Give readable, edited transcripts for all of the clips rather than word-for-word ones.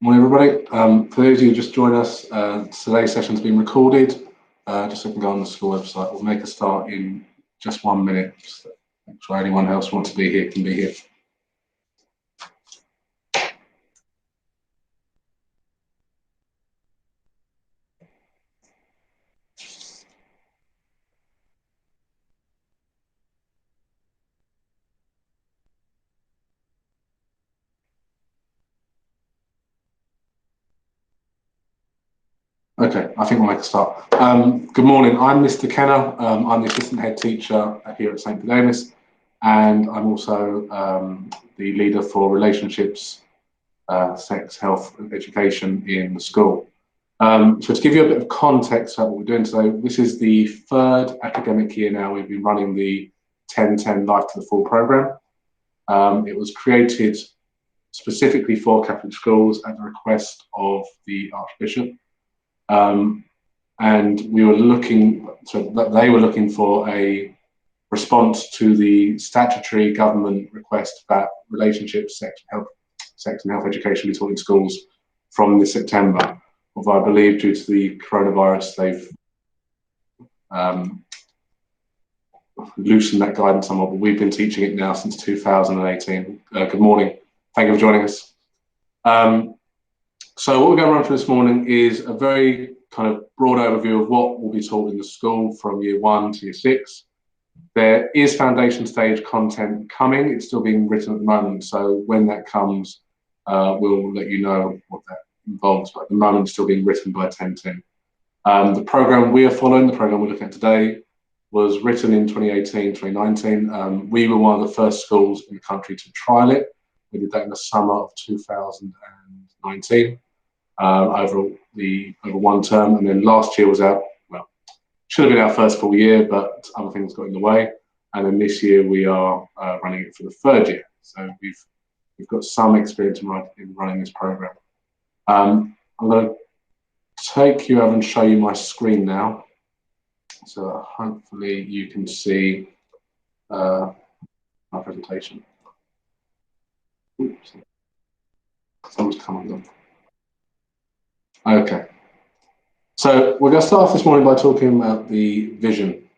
Morning, everybody. For those of you who just joined us, today's session's been recorded. Just so you can go on the school website. We'll make a start in just 1 minute. Just to make sure anyone else who wants to be here can be here. Okay, I think we'll make a start. Good morning, I'm Mr. Kenner. I'm the assistant head teacher here at St Fidelis, and I'm also the leader for relationships, sex, health and education in the school. So to give you a bit of context about what we're doing today, this is the third academic year now we've been running the 10-10 Life to the Full programme. It was created specifically for Catholic schools at the request of the Archbishop. And we were looking, so they were looking for a response to the statutory government request that relationships, sex and health education be taught in schools from this September. Although I believe due to the coronavirus, they've loosened that guidance somewhat, but we've been teaching it now since 2018. Good morning. Thank you for joining us. So what we're going to run through this morning is a very kind of broad overview of what will be taught in the school from year 1 to year 6. There is foundation stage content coming. It's still being written at the moment. So when that comes, we'll let you know what that involves. But at the moment, it's still being written by 10-10. The program we are following, the program we're looking at today, was written in 2018, 2019. We were one of the first schools in the country to trial it. We did that in the summer of 2019. Over one term, and then last year was should have been our first full year, but other things got in the way, and then this year we are running it for the third year. So we've got some experience in running this program. I'm going to take you over and show you my screen now, so hopefully you can see my presentation. Oops. Someone's coming up. Okay, so we're going to start off this morning by talking about the vision.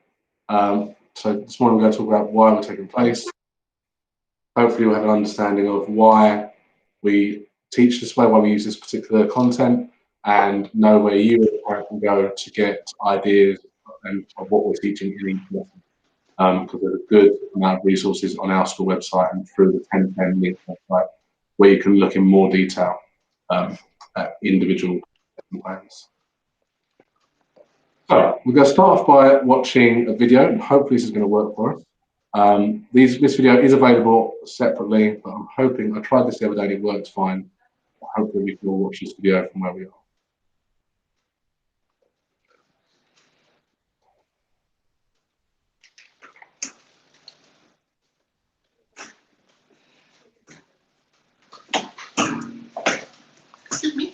So this morning we're going to talk about why we're taking place. Hopefully you'll have an understanding of why we teach this way, why we use this particular content, and know where you as a parent can go to get ideas and of what we're teaching in each lesson. Because there's a good amount of resources on our school website and through the 10-10 link website where you can look in more detail at individual plans. So we're going to start off by watching a video, and hopefully this is going to work for us. This video is available separately, but I'm hoping, I tried this the other day and it works fine. Hopefully we can all watch this video from where we are. Excuse me.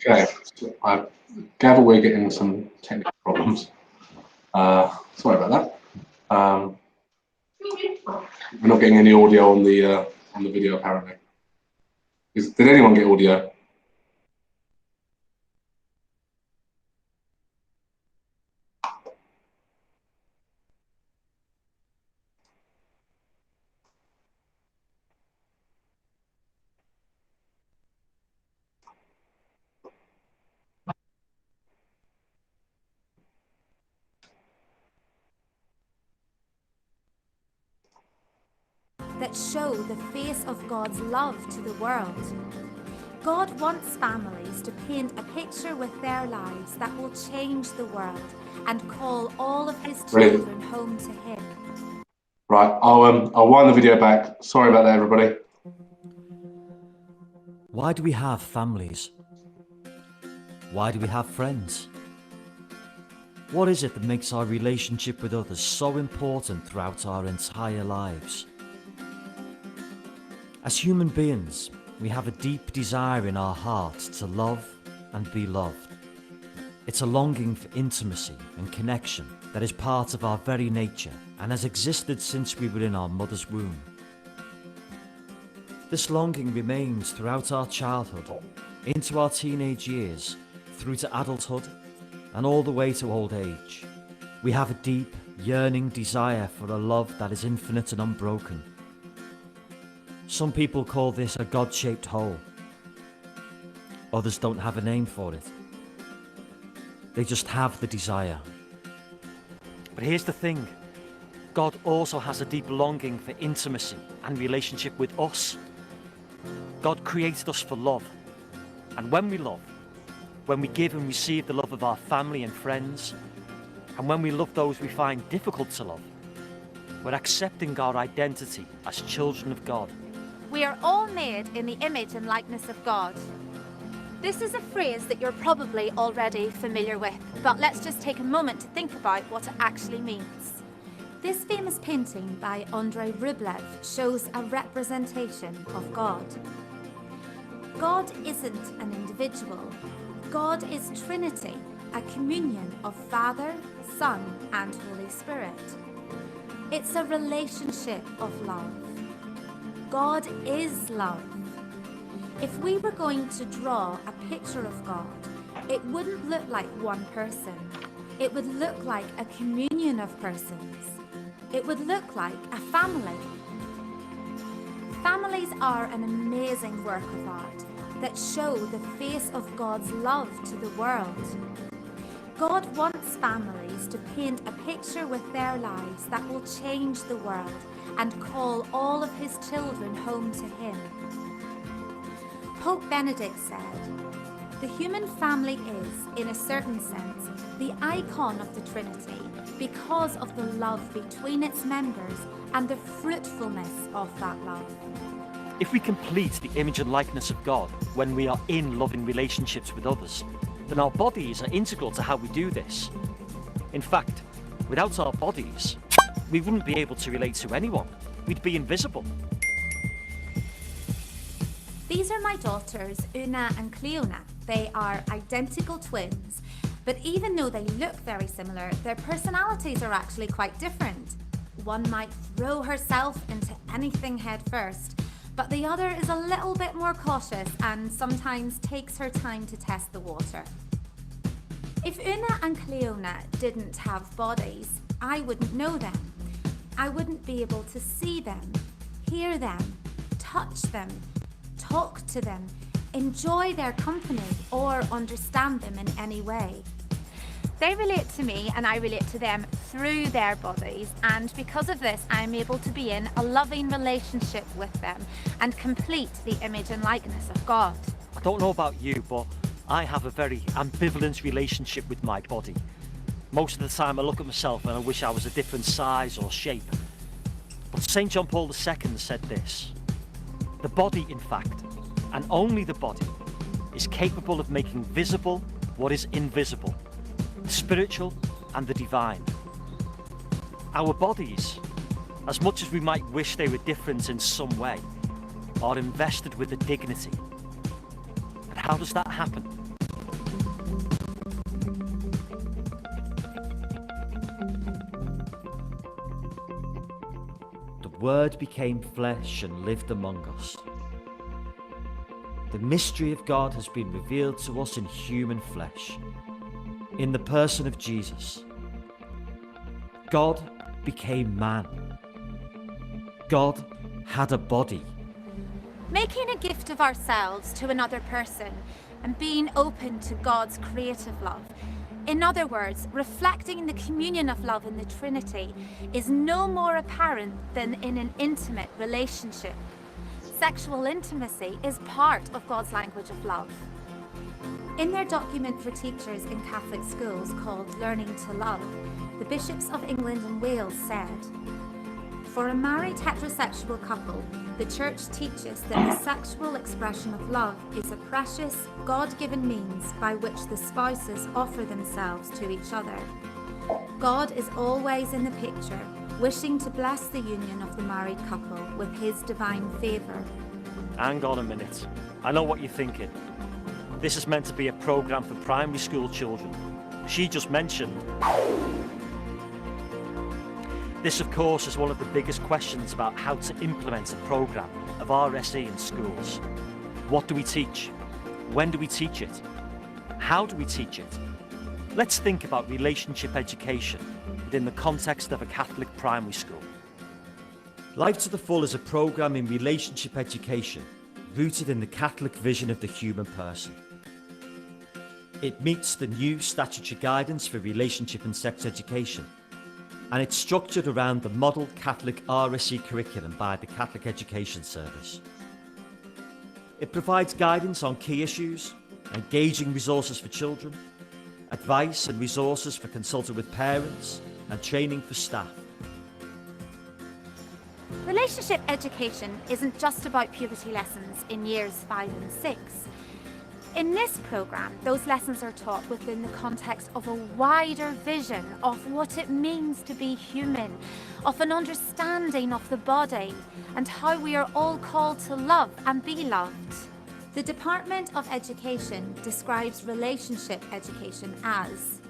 Okay, so I gather we're getting some technical problems. Sorry about that. We're not getting any audio on the video apparently. Did anyone get audio? That show the face of God's love to the world. God wants families to paint a picture with their lives that will change the world and call all of his children home to him. Right, I'll wind the video back. Sorry about that, everybody. Why do we have families? Why do we have friends? What is it that makes our relationship with others so important throughout our entire lives? As human beings, we have a deep desire in our hearts to love and be loved. It's a longing for intimacy and connection that is part of our very nature and has existed since we were in our mother's womb. This longing remains throughout our childhood, into our teenage years, through to adulthood, and all the way to old age. We have a deep, yearning desire for a love that is infinite and unbroken. Some people call this a God-shaped hole. Others don't have a name for it. They just have the desire. But here's the thing. God also has a deep longing for intimacy and relationship with us. God created us for love. And when we love, when we give and receive the love of our family and friends, and when we love those we find difficult to love, we're accepting our identity as children of God. We are all made in the image and likeness of God. This is a phrase that you're probably already familiar with, but let's just take a moment to think about what it actually means. This famous painting by Andrei Rublev shows a representation of God. God isn't an individual. God is Trinity, a communion of Father, Son, and Holy Spirit. It's a relationship of love. God is love. If we were going to draw a picture of God, it wouldn't look like one person. It would look like a communion of persons. It would look like a family. Families are an amazing work of art that show the face of God's love to the world. God wants families to paint a picture with their lives that will change the world and call all of his children home to him. Pope Benedict said, "The human family is, in a certain sense, the icon of the Trinity because of the love between its members and the fruitfulness of that love." If we complete the image and likeness of God when we are in loving relationships with others, then our bodies are integral to how we do this. In fact, without our bodies, we wouldn't be able to relate to anyone. We'd be invisible. These are my daughters, Una and Cleona. They are identical twins, but even though they look very similar, their personalities are actually quite different. One might throw herself into anything head first, but the other is a little bit more cautious and sometimes takes her time to test the water. If Una and Cleona didn't have bodies, I wouldn't know them. I wouldn't be able to see them, hear them, touch them, talk to them, enjoy their company, or understand them in any way. They relate to me and I relate to them through their bodies, and because of this I'm able to be in a loving relationship with them and complete the image and likeness of God. I don't know about you, but I have a very ambivalent relationship with my body. Most of the time I look at myself and I wish I was a different size or shape. But St John Paul II said this: "The body, in fact, and only the body, is capable of making visible what is invisible, the spiritual and the divine." Our bodies, as much as we might wish they were different in some way, are invested with a dignity. And how does that happen? Word became flesh and lived among us. The mystery of God has been revealed to us in human flesh, in the person of Jesus. God became man. God had a body. Making a gift of ourselves to another person and being open to God's creative love. In other words, reflecting the communion of love in the Trinity is no more apparent than in an intimate relationship. Sexual intimacy is part of God's language of love. In their document for teachers in Catholic schools called Learning to Love, the bishops of England and Wales said, "For a married heterosexual couple, the Church teaches that the sexual expression of love is a precious, God-given means by which the spouses offer themselves to each other. God is always in the picture, wishing to bless the union of the married couple with his divine favour." Hang on a minute. I know what you're thinking. This is meant to be a programme for primary school children. She just mentioned. This, of course, is one of the biggest questions about how to implement a programme of RSE in schools. What do we teach? When do we teach it? How do we teach it? Let's think about relationship education within the context of a Catholic primary school. Life to the Full is a programme in relationship education rooted in the Catholic vision of the human person. It meets the new statutory guidance for relationship and sex education, and it's structured around the model Catholic RSC Curriculum by the Catholic Education Service. It provides guidance on key issues, engaging resources for children, advice and resources for consulting with parents, and training for staff. Relationship education isn't just about puberty lessons in years 5 and 6. In this programme, those lessons are taught within the context of a wider vision of what it means to be human, of an understanding of the body, and how we are all called to love and be loved. The Department of Education describes relationship education as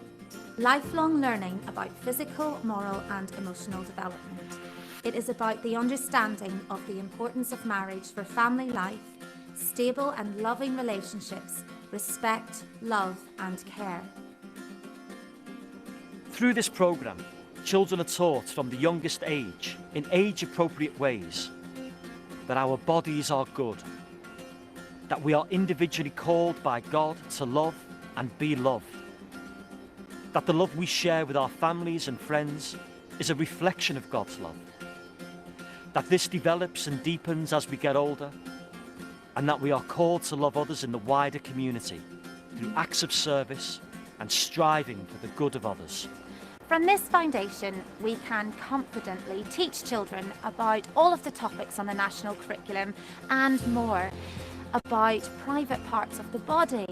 lifelong learning about physical, moral, and emotional development. It is about the understanding of the importance of marriage for family life, stable and loving relationships, respect, love, and care. Through this programme, children are taught from the youngest age, in age-appropriate ways, that our bodies are good, that we are individually called by God to love and be loved, that the love we share with our families and friends is a reflection of God's love, that this develops and deepens as we get older, and that we are called to love others in the wider community through acts of service and striving for the good of others. From this foundation, we can confidently teach children about all of the topics on the national curriculum and more, about private parts of the body,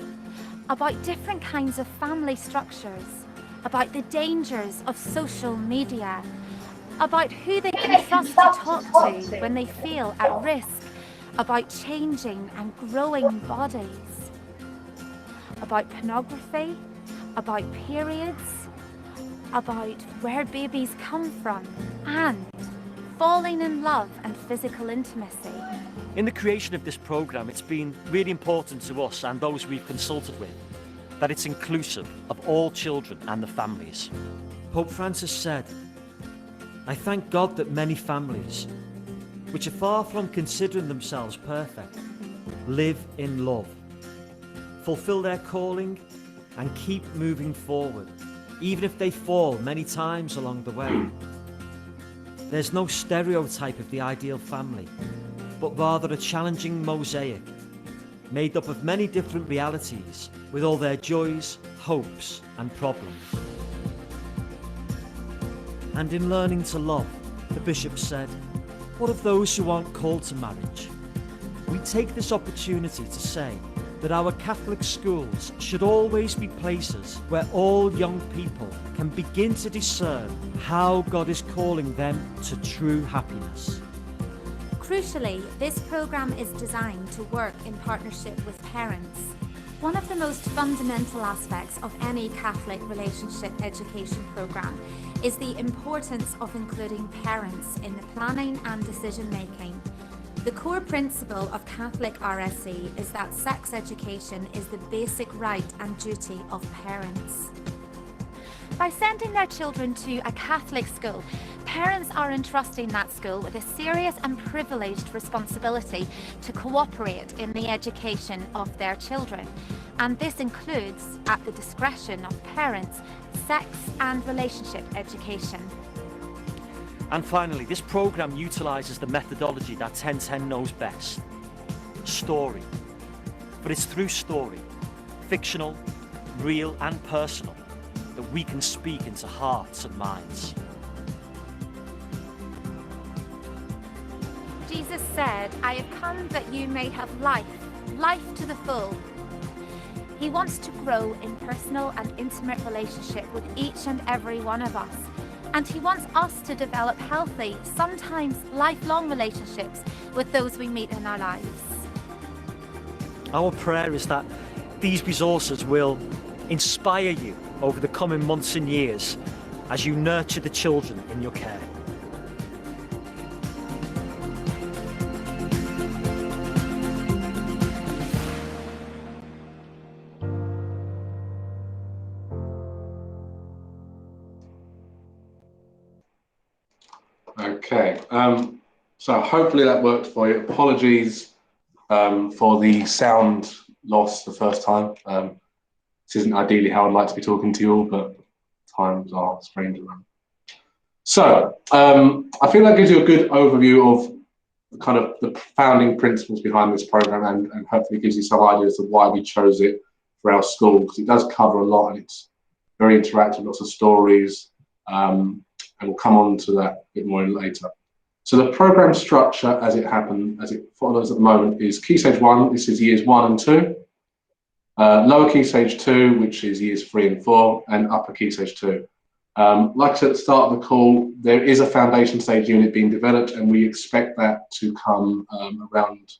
about different kinds of family structures, about the dangers of social media, about who they can trust to talk to when they feel at risk, about changing and growing bodies, about pornography, about periods, about where babies come from, and falling in love and physical intimacy. In the creation of this programme, it's been really important to us and those we've consulted with that it's inclusive of all children and their families. Pope Francis said, "I thank God that many families, which are far from considering themselves perfect, live in love, fulfill their calling, and keep moving forward, even if they fall many times along the way. There's no stereotype of the ideal family, but rather a challenging mosaic, made up of many different realities, with all their joys, hopes, and problems." And in learning to love, the bishop said, "What of those who aren't called to marriage?" We take this opportunity to say that our Catholic schools should always be places where all young people can begin to discern how God is calling them to true happiness. Crucially, this programme is designed to work in partnership with parents. One of the most fundamental aspects of any Catholic relationship education programme is the importance of including parents in the planning and decision making. The core principle of Catholic RSE is that sex education is the basic right and duty of parents. By sending their children to a Catholic school, parents are entrusting that school with a serious and privileged responsibility to cooperate in the education of their children. And this includes, at the discretion of parents, sex and relationship education. And finally, this programme utilises the methodology that 1010 knows best: story. But it's through story, fictional, real and personal, that we can speak into hearts and minds. Jesus said, "I have come that you may have life, life to the full." He wants to grow in personal and intimate relationship with each and every one of us. And he wants us to develop healthy, sometimes lifelong relationships with those we meet in our lives. Our prayer is that these resources will inspire you over the coming months and years as you nurture the children in your care. Okay, so hopefully that worked for you. Apologies for the sound loss the first time. This isn't ideally how I'd like to be talking to you all, but times are strange around. So I feel that gives you a good overview of kind of the founding principles behind this program, and hopefully gives you some ideas of why we chose it for our school, because it does cover a lot and it's very interactive, lots of stories. And we'll come on to that a bit more later. So the program structure as it follows at the moment is Key Stage 1, this is years 1 and 2, Lower Key Stage 2, which is years 3 and 4, and Upper Key Stage 2. Like I said at the start of the call, there is a foundation stage unit being developed, and we expect that to come around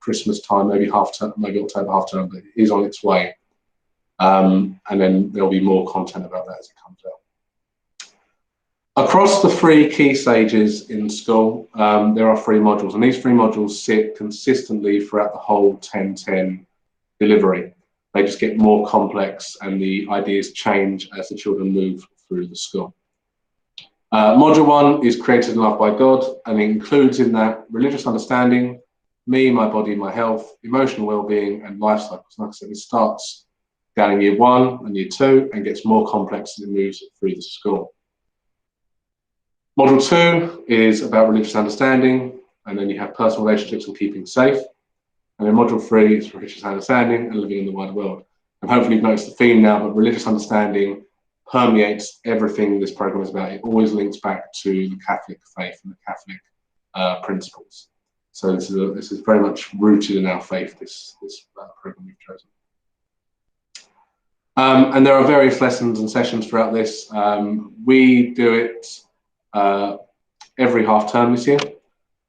Christmas time, maybe October half term, but it is on its way. And then there'll be more content about that as it comes out. Across the 3 key stages in school, there are 3 modules, and these 3 modules sit consistently throughout the whole 1010 delivery. They just get more complex and the ideas change as the children move through the school. Module 1 is Created and Loved by God, and it includes in that religious understanding, me, my body, my health, emotional well-being, and life cycles. Like I said, it starts down in year 1 and year 2 and gets more complex as it moves through the school. Module 2 is about religious understanding, and then you have personal relationships and keeping safe. And then module 3 is religious understanding and living in the wider world. And hopefully you've noticed the theme now, but religious understanding permeates everything this program is about. It always links back to the Catholic faith and the Catholic principles. So this is very much rooted in our faith, this program we've chosen. And there are various lessons and sessions throughout this. We do it every half term this year,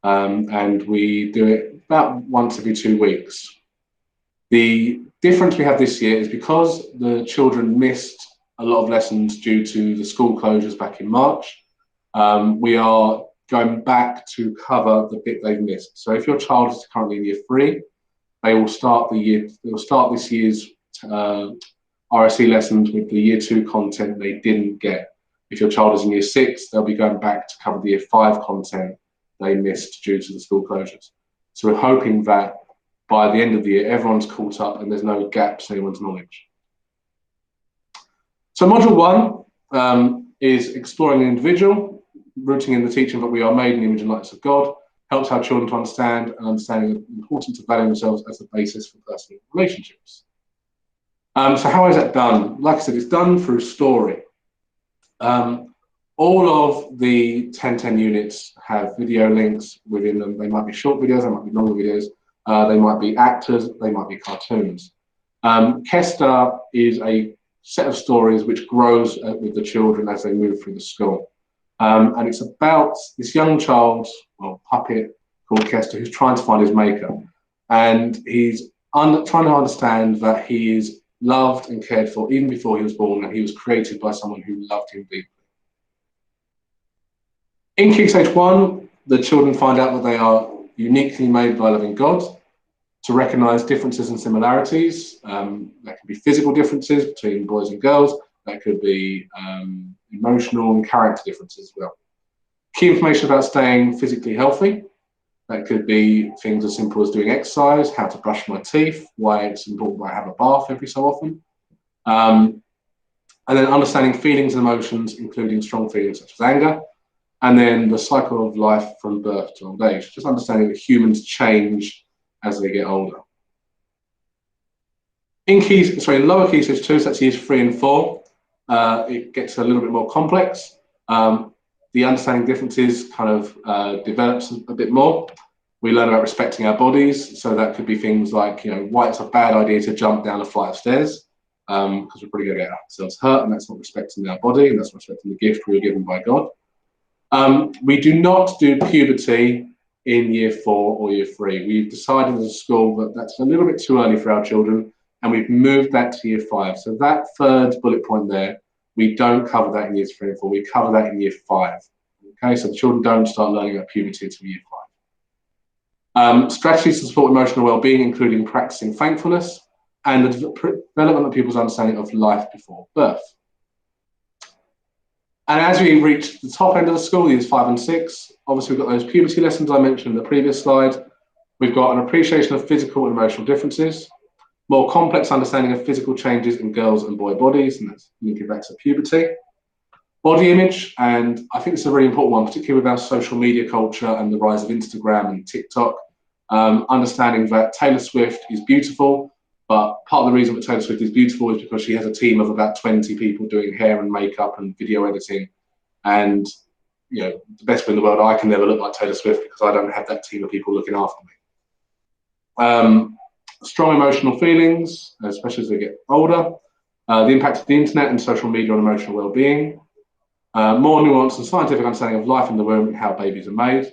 and we do it about once every 2 weeks. The difference we have this year is because the children missed a lot of lessons due to the school closures back in March. We are going back to cover the bit they've missed. So if your child is currently in year 3, they will start this year's RSE lessons with the year 2 content they didn't get. If your child is in year 6, they'll be going back to cover the year 5 content they missed due to the school closures. So we're hoping that by the end of the year, everyone's caught up and there's no gaps in anyone's knowledge. So module 1 is exploring the individual, rooting in the teaching that we are made in the image and likeness of God, helps our children to understand the importance of valuing themselves as the basis for personal relationships. So how is that done? Like I said, it's done through story. All of the 1010 units have video links within them. They might be short videos, they might be longer videos, they might be actors, they might be cartoons. Kester is a set of stories which grows with the children as they move through the school. And it's about this young child, well, puppet called Kester, who's trying to find his maker. And he's trying to understand that he is loved and cared for even before he was born, and he was created by someone who loved him deeply. In Key Stage 1, the children find out that they are uniquely made by a loving God, to recognise differences and similarities. That could be physical differences between boys and girls, that could be emotional and character differences as well. Key information about staying physically healthy. That could be things as simple as doing exercise, how to brush my teeth, why it's important that I have a bath every so often. And then understanding feelings and emotions, including strong feelings such as anger. And then the cycle of life from birth to old age, just understanding that humans change as they get older. In lower Key Stage 2, so that's years 3 and 4, it gets a little bit more complex. The understanding differences kind of develops a bit more. We learn about respecting our bodies, so that could be things like, why it's a bad idea to jump down a flight of stairs, because we're probably going to get ourselves hurt, and that's not respecting our body, and that's not respecting the gift we were given by God. We do not do puberty in year 4 or year 3. We've decided as a school that that's a little bit too early for our children, and we've moved that to year 5. So that third bullet point there, we don't cover that in years 3 and 4. We cover that in year 5. Okay, so the children don't start learning about puberty until year 5. Strategies to support emotional well-being, including practicing thankfulness and the development of people's understanding of life before birth. And as we reach the top end of the school, years 5 and 6, obviously we've got those puberty lessons I mentioned in the previous slide. We've got an appreciation of physical and emotional differences, more complex understanding of physical changes in girls' and boy bodies, and that's linking back to puberty. Body image, and I think this is a really important one, particularly with our social media culture and the rise of Instagram and TikTok. Understanding that Taylor Swift is beautiful, but part of the reason that Taylor Swift is beautiful is because she has a team of about 20 people doing hair and makeup and video editing. And, the best way in the world, I can never look like Taylor Swift because I don't have that team of people looking after me. Strong emotional feelings, especially as they get older. The impact of the internet and social media on emotional well-being. More nuanced and scientific understanding of life in the womb and how babies are made.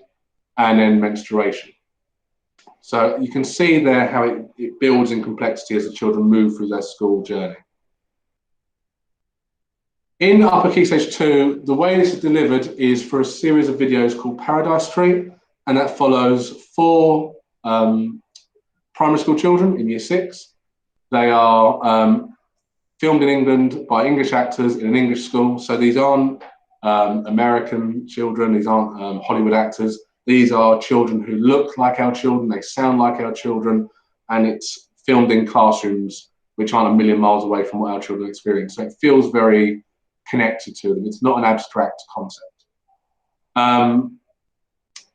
And then menstruation. So you can see there how it builds in complexity as the children move through their school journey. In Upper Key Stage 2, the way this is delivered is for a series of videos called Paradise Street, and that follows 4 primary school children in year 6. They are filmed in England by English actors in an English school. So these aren't American children, these aren't Hollywood actors. These are children who look like our children, they sound like our children, and it's filmed in classrooms which aren't a million miles away from what our children experience. So it feels very connected to them. It's not an abstract concept. And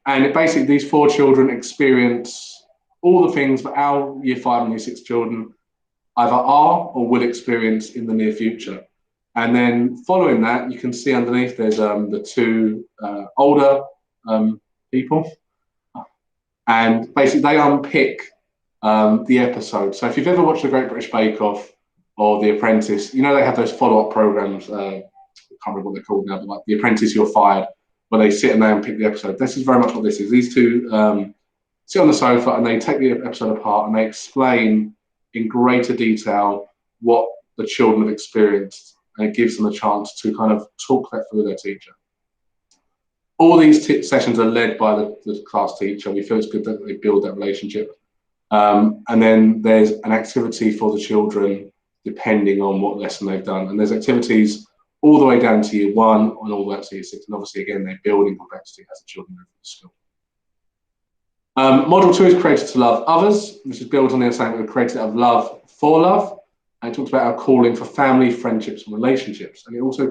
basically these 4 children experience all the things that our year 5 and year 6 children either are or will experience in the near future. And then following that, you can see underneath there's the 2 older people, and basically they unpick the episode. So if you've ever watched The Great British Bake Off or The Apprentice, they have those follow-up programs. I can't remember what they're called now, but like The Apprentice, You're Fired, where they sit and they unpick the episode. This is very much what this is. These 2 sit on the sofa and they take the episode apart and they explain in greater detail what the children have experienced, and it gives them a chance to kind of talk that through with their teacher. All these sessions are led by the class teacher. We feel it's good that they build that relationship. And then there's an activity for the children depending on what lesson they've done. And there's activities all the way down to year 1 and all the way up to year 6. And obviously, again, they build in complexity as the children move through the school. Module 2 is created to love others, which is built on the understanding that we're created out of love for love. And it talks about our calling for family, friendships, and relationships. And it also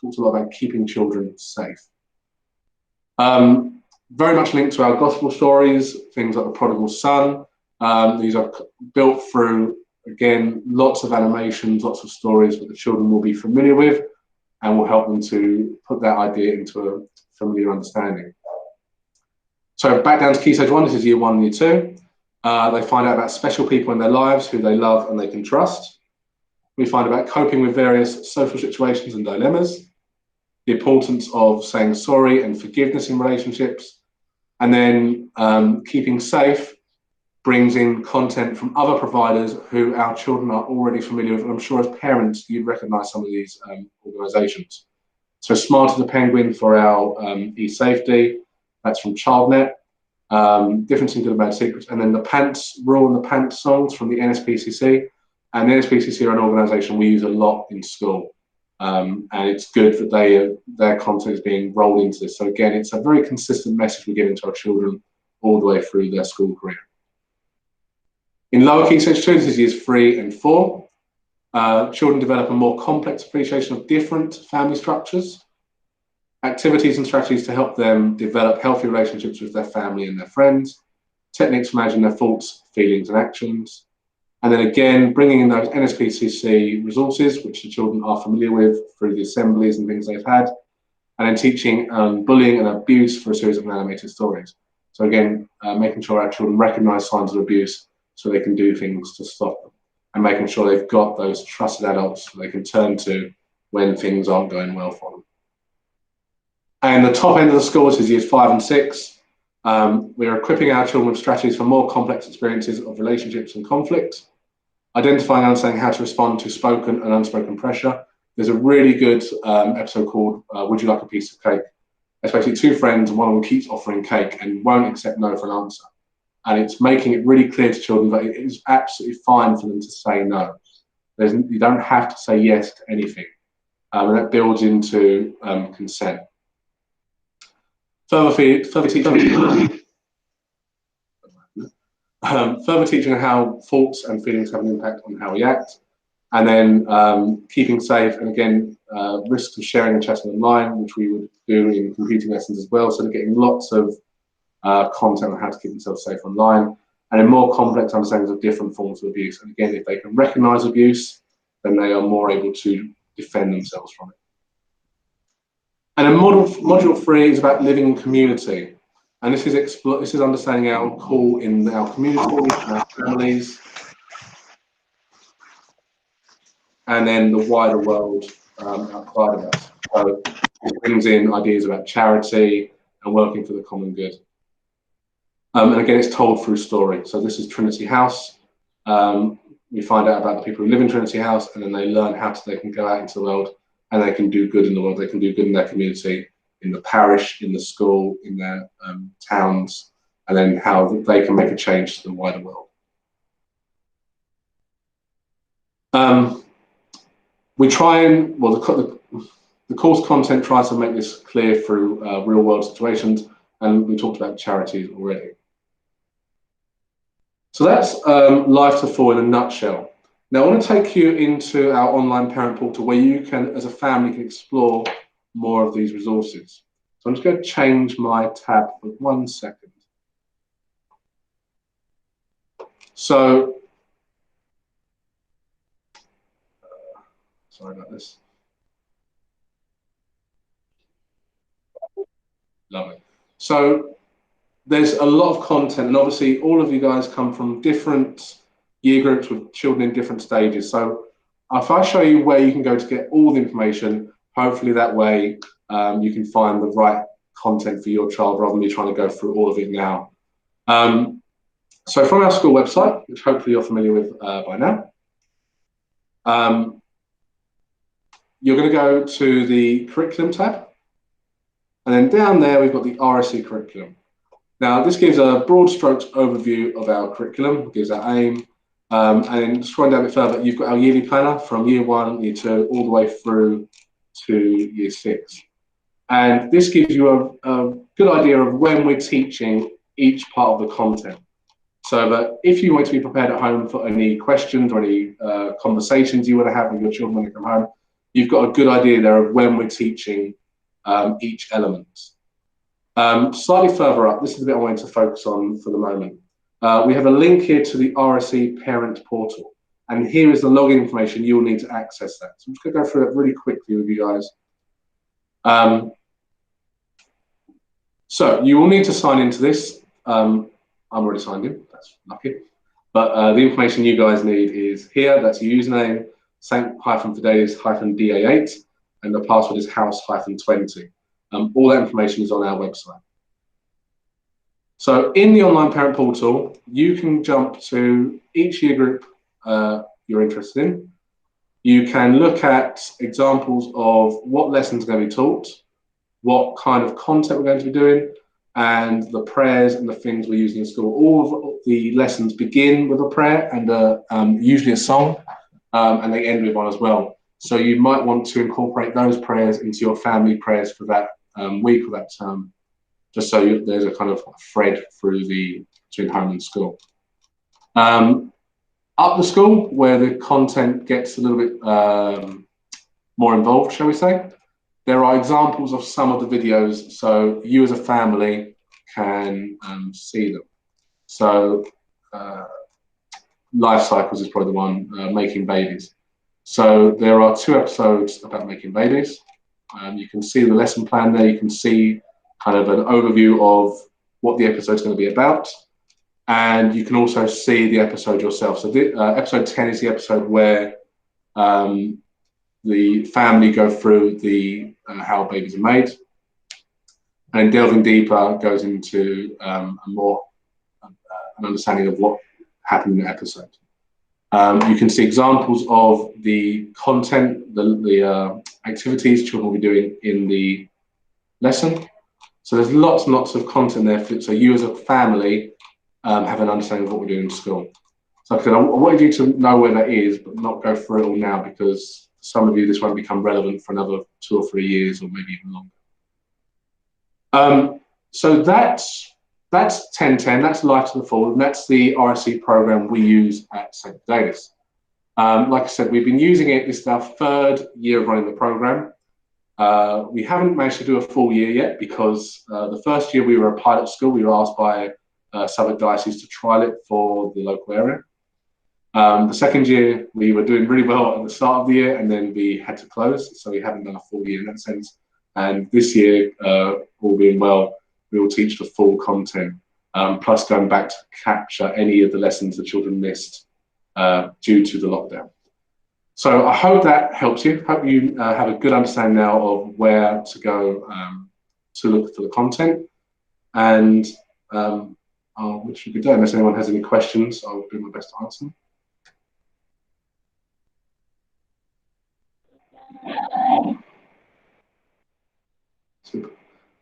talks a lot about keeping children safe. Very much linked to our gospel stories, things like the prodigal son. These are built through, again, lots of animations, lots of stories that the children will be familiar with, and will help them to put that idea into a familiar understanding. So back down to Key Stage 1, this is year 1 and year 2. They find out about special people in their lives who they love and they can trust. We find about coping with various social situations and dilemmas, the importance of saying sorry and forgiveness in relationships, and then keeping safe brings in content from other providers who our children are already familiar with. I'm sure as parents, you'd recognise some of these organisations. So Smarter the Penguin for our e-safety, that's from ChildNet. Difference in Good and Bad Secrets, and then the Pants Rule and the Pants Songs from the NSPCC. And the NSPCC are an organisation we use a lot in school, and it's good that their content is being rolled into this. So again, it's a very consistent message we're giving to our children all the way through their school career. In lower key stage 2, this is years 3 and 4. Children develop a more complex appreciation of different family structures, activities and strategies to help them develop healthy relationships with their family and their friends, techniques to manage their thoughts, feelings and actions, and then again bringing in those NSPCC resources which the children are familiar with through the assemblies and things they've had, and then teaching bullying and abuse for a series of animated stories. So again, making sure our children recognise signs of abuse so they can do things to stop them, and making sure they've got those trusted adults they can turn to when things aren't going well for them. And the top end of the scores is years 5 and 6. We are equipping our children with strategies for more complex experiences of relationships and conflict, identifying and understanding how to respond to spoken and unspoken pressure. There's a really good episode called Would You Like a Piece of Cake? It's basically 2 friends and one of them keeps offering cake and won't accept no for an answer. And it's making it really clear to children that it is absolutely fine for them to say no. You don't have to say yes to anything. And that builds into consent. Further teaching on how thoughts and feelings have an impact on how we act, and then keeping safe, and again, risks of sharing and chatting online, which we would do in computing lessons as well. So they're getting lots of content on how to keep themselves safe online, and then more complex understandings of different forms of abuse. And again, if they can recognise abuse, then they are more able to defend themselves from it. And then module 3 is about living in community. And this is understanding our call in our community, in our families, and then the wider world outside of us. So it brings in ideas about charity and working for the common good. And again, it's told through story. So this is Trinity House. We find out about the people who live in Trinity House, and then they learn how they can go out into the world and they can do good in the world. They can do good in their community, in the parish, in the school, in their towns, and then how they can make a change to the wider world. We try and, well, the course content tries to make this clear through real world situations, and we talked about charities already. So that's Life to Full in a nutshell. Now I want to take you into our online parent portal where you can, as a family, can explore more of these resources. So I'm just going to change my tab for 1 second. So, sorry about this. Lovely. So there's a lot of content, and obviously all of you guys come from different year groups with children in different stages. So if I show you where you can go to get all the information, hopefully that way you can find the right content for your child rather than me trying to go through all of it now. So from our school website, which hopefully you're familiar with by now, you're going to go to the curriculum tab, and then down there we've got the RSC Curriculum. Now this gives a broad strokes overview of our curriculum, gives our aim, and then scrolling down a bit further, you've got our yearly planner from year 1, year 2, all the way through to year 6. And this gives you a good idea of when we're teaching each part of the content. So that if you want to be prepared at home for any questions or any conversations you want to have with your children when they come home, you've got a good idea there of when we're teaching each element. Slightly further up, this is the bit I wanted to focus on for the moment. We have a link here to the RSE Parent portal, and here is the login information you'll need to access that. So I'm just going to go through it really quickly with you guys. So you will need to sign into this. I'm already signed in, that's lucky. But the information you guys need is here, that's your username, St Fidelis -DA8, and the password is house-20. All that information is on our website. So in the online parent portal, you can jump to each year group you're interested in. You can look at examples of what lessons are going to be taught, what kind of content we're going to be doing, and the prayers and the things we're using in school. All of the lessons begin with a prayer and usually a song, and they end with one as well. So you might want to incorporate those prayers into your family prayers for that week or that term, just so there's a kind of thread through between home and school. Up the school, where the content gets a little bit more involved, shall we say, there are examples of some of the videos, so you as a family can see them. So life cycles is probably the one, making babies. So there are 2 episodes about making babies. You can see the lesson plan there. You can see kind of an overview of what the episode is going to be about. And you can also see the episode yourself. So episode 10 is the episode where the family go through how babies are made. And delving deeper goes into an understanding of what happened in the episode. You can see examples of the content, the activities children will be doing in the lesson. So there's lots and lots of content there, so you as a family have an understanding of what we're doing in school. So like I said, I wanted you to know where that is, but not go through it all now, because for some of you this won't become relevant for another 2 or 3 years, or maybe even longer. So that's 1010, that's Life to the Full, and that's the RSE program we use at St Fidelis. Like I said, we've been using it. This is our 3rd year of running the program. We haven't managed to do a full year yet, because the first year we were a pilot school. We were asked by Southwark Diocese to trial it for the local area. The second year we were doing really well at the start of the year, and then we had to close, so we haven't done a full year in that sense. And this year, all being well, we will teach the full content, plus going back to capture any of the lessons the children missed due to the lockdown. So I hope that helps you. Hope you have a good understanding now of where to go to look for the content. And I'll wish you a good day. Unless anyone has any questions, I'll do my best to answer them. Super.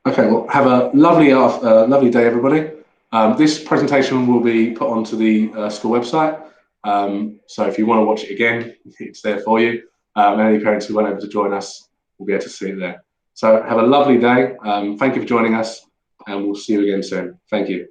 Okay, well, have a lovely day, everybody. This presentation will be put onto the school website. So if you want to watch it again, it's there for you. And any parents who weren't able to join us will be able to see it there. So have a lovely day. Thank you for joining us, and we'll see you again soon. Thank you.